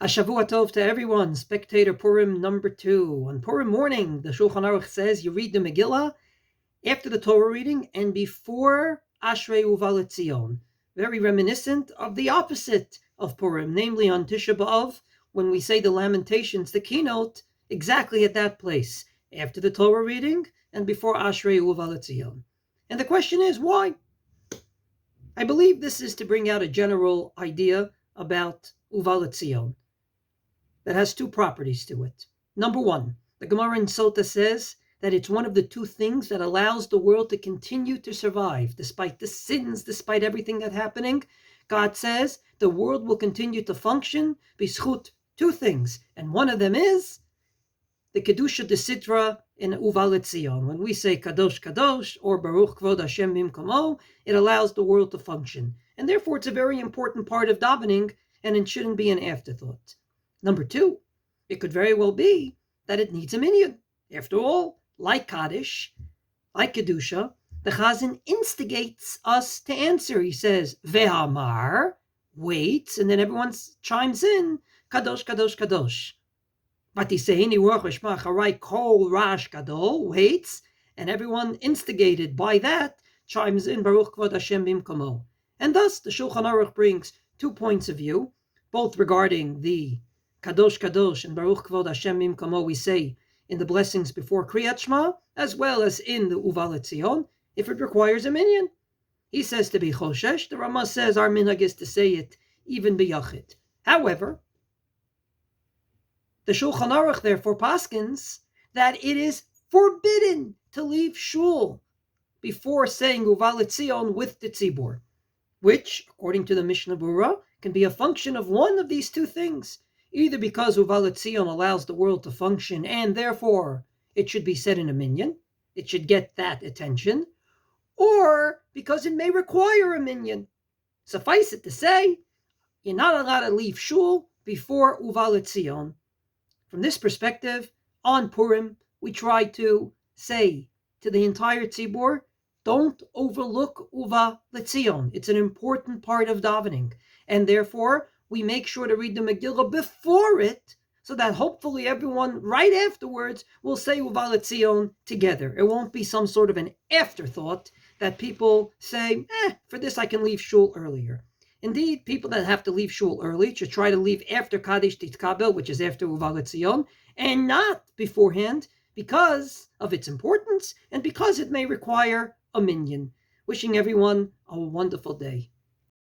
A Shavua Tov to everyone. Spectator Purim number 2. On Purim morning, the Shulchan Aruch says you read the Megillah after the Torah reading and before Ashrei Letzion. Very reminiscent of the opposite of Purim, namely on Tisha B'Av, when we say the Lamentations, the keynote, exactly at that place, after the Torah reading and before Ashrei Letzion. And the question is, why? I believe this is to bring out a general idea about Letzion that has two properties to it. Number one, the Gemara in Sota says that it's one of the two things that allows the world to continue to survive. Despite the sins, despite everything that's happening, God says the world will continue to function b'schut two things. And one of them is the Kedusha de Sitra in Letzion. When we say Kadosh Kadosh or Baruch Kvod Hashem Bimkomo, it allows the world to function. And therefore it's a very important part of davening, and it shouldn't be an afterthought. Number two, it could very well be that it needs a minyan. After all, like Kaddish, like Kedusha, the Chazan instigates us to answer. He says, Ve'amar, waits, and then everyone chimes in, Kadosh, Kadosh, Kadosh. Batisehini Ruach Hashemach Harai Kol Rash Gadol, waits, and everyone instigated by that chimes in, Baruch Kvod Hashem Bimkomo. And thus, the Shulchan Aruch brings 2 points of view, both regarding the Kadosh Kadosh and Baruch Kvod Hashem Bimkomo we say in the blessings before Kriyat Shema, as well as in the Letzion, if it requires a minyan. He says to be Choshesh, the Rama says our minhag is to say it even b'yachid. However, the Shulchan Aruch therefore paskins that it is forbidden to leave shul before saying Letzion with the tzibur, which, according to the Mishnah Berurah, can be a function of one of these two things. Either because Letzion allows the world to function and therefore it should be said in a minyan, it should get that attention, or because it may require a minyan. Suffice it to say, you're not allowed to leave shul before Letzion. From this perspective, on Purim, we try to say to the entire tzibur, don't overlook Letzion. It's an important part of davening, and therefore we make sure to read the Megillah before it, so that hopefully everyone right afterwards will say Letzion together. It won't be some sort of an afterthought that people say, for this I can leave shul earlier. Indeed, people that have to leave shul early should try to leave after Kaddish Titkabel, which is after Letzion, and not beforehand, because of its importance and because it may require a minyan. Wishing everyone a wonderful day.